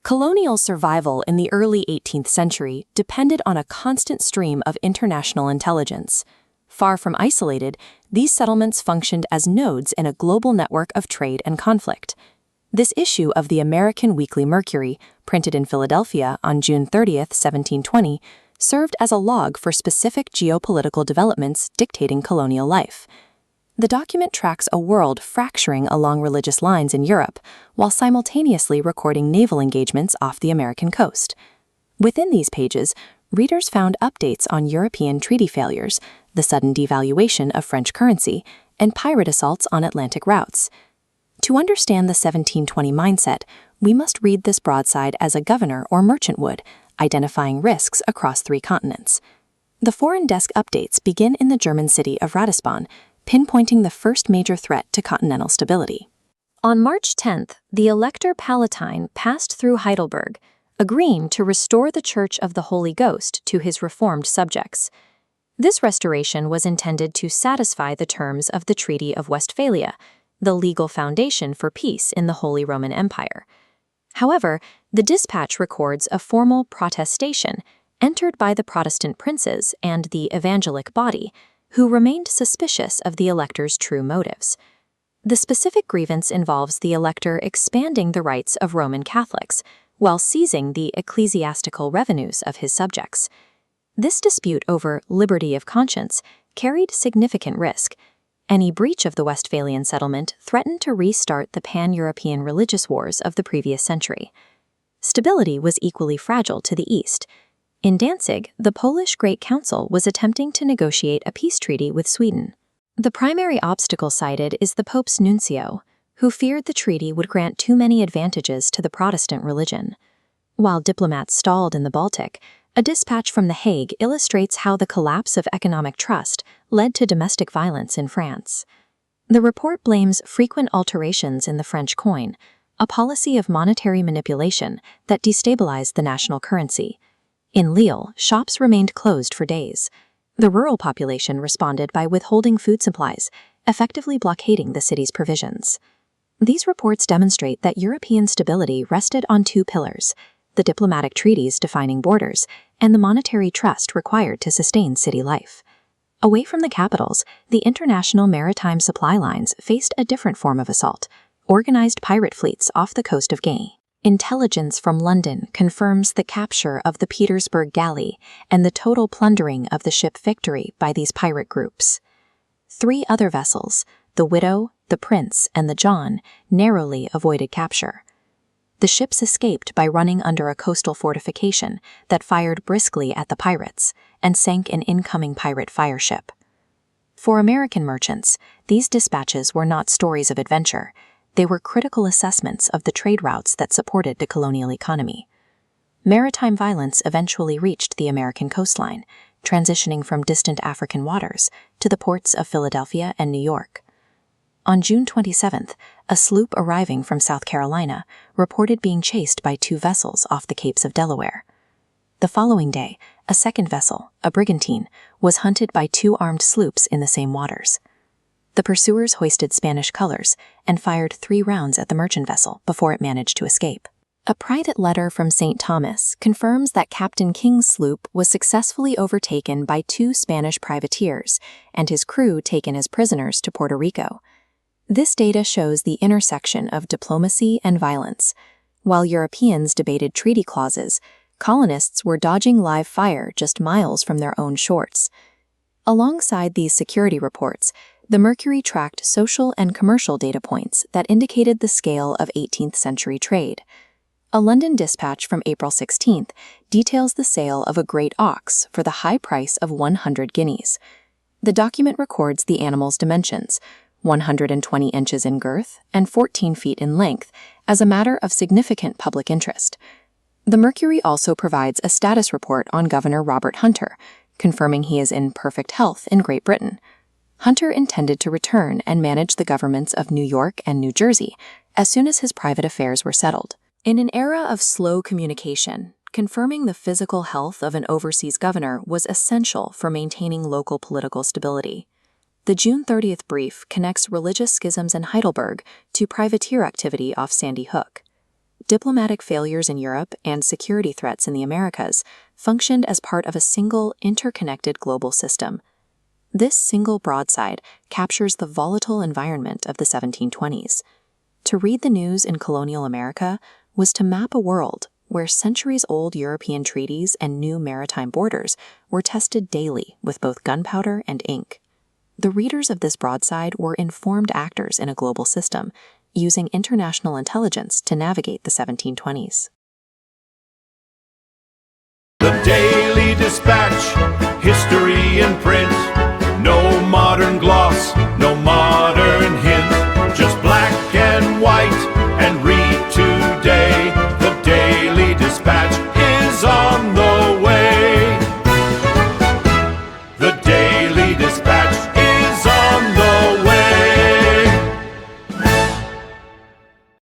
Colonial survival in the early 18th century depended on a constant stream of international intelligence. Far from isolated, these settlements functioned as nodes in a global network of trade and conflict. This issue of the American weekly Mercury, printed in Philadelphia on June 30, 1720, served as a log for specific geopolitical developments dictating colonial life. The document tracks a world fracturing along religious lines in Europe, while simultaneously recording naval engagements off the American coast. Within these pages, readers found updates on European treaty failures, the sudden devaluation of French currency, and pirate assaults on Atlantic routes. To understand the 1720 mindset, we must read this broadside as a governor or merchant would, identifying risks across 3 continents. The foreign desk updates begin in the German city of Ratisbon, pinpointing the first major threat to continental stability. On March 10th, the Elector Palatine passed through Heidelberg, agreeing to restore the Church of the Holy Ghost to his reformed subjects. This restoration was intended to satisfy the terms of the Treaty of Westphalia, the legal foundation for peace in the Holy Roman Empire. However, the dispatch records a formal protestation entered by the Protestant princes and the evangelic body, who remained suspicious of the elector's true motives. The specific grievance involves the elector expanding the rights of Roman Catholics while seizing the ecclesiastical revenues of his subjects. This dispute over liberty of conscience carried significant risk. Any breach of the Westphalian settlement threatened to restart the pan-European religious wars of the previous century. Stability was equally fragile to the east. In Danzig, the Polish Great Council was attempting to negotiate a peace treaty with Sweden. The primary obstacle cited is the Pope's nuncio, who feared the treaty would grant too many advantages to the Protestant religion. While diplomats stalled in the Baltic, a dispatch from The Hague illustrates how the collapse of economic trust led to domestic violence in France. The report blames frequent alterations in the French coin, a policy of monetary manipulation that destabilized the national currency. In Lille, shops remained closed for days. The rural population responded by withholding food supplies, effectively blockading the city's provisions. These reports demonstrate that European stability rested on 2 pillars: the diplomatic treaties defining borders and the monetary trust required to sustain city life. Away from the capitals, the international maritime supply lines faced a different form of assault: organized pirate fleets off the coast of Guinea. Intelligence from London confirms the capture of the Petersburg galley and the total plundering of the ship Victory by these pirate groups. 3 other vessels, the Widow, the Prince, and the John, narrowly avoided capture. The ships escaped by running under a coastal fortification that fired briskly at the pirates and sank an incoming pirate fireship. For American merchants, these dispatches were not stories of adventure. They were critical assessments of the trade routes that supported the colonial economy. Maritime violence eventually reached the American coastline, transitioning from distant African waters to the ports of Philadelphia and New York. On June 27th, a sloop arriving from South Carolina reported being chased by 2 vessels off the Capes of Delaware. The following day, a second vessel, a brigantine, was hunted by 2 armed sloops in the same waters. The pursuers hoisted Spanish colors and fired 3 rounds at the merchant vessel before it managed to escape. A private letter from St. Thomas confirms that Captain King's sloop was successfully overtaken by 2 Spanish privateers and his crew taken as prisoners to Puerto Rico. This data shows the intersection of diplomacy and violence. While Europeans debated treaty clauses, colonists were dodging live fire just miles from their own shores. Alongside these security reports, the Mercury tracked social and commercial data points that indicated the scale of 18th century trade. A London dispatch from April 16th details the sale of a great ox for the high price of 100 guineas. The document records the animal's dimensions, 120 inches in girth and 14 feet in length, as a matter of significant public interest. The Mercury also provides a status report on Governor Robert Hunter, confirming he is in perfect health in Great Britain. Hunter intended to return and manage the governments of New York and New Jersey as soon as his private affairs were settled. In an era of slow communication, confirming the physical health of an overseas governor was essential for maintaining local political stability. The June 30th brief connects religious schisms in Heidelberg to privateer activity off Sandy Hook. Diplomatic failures in Europe and security threats in the Americas functioned as part of a single, interconnected global system. This single broadside captures the volatile environment of the 1720s. To read the news in colonial America was to map a world where centuries-old European treaties and new maritime borders were tested daily with both gunpowder and ink. The readers of this broadside were informed actors in a global system, using international intelligence to navigate the 1720s. The Daily Dispatch, history in print. No modern gloss, no modern hint. Just black and white, and read today. The Daily Dispatch is on the way. The Daily Dispatch.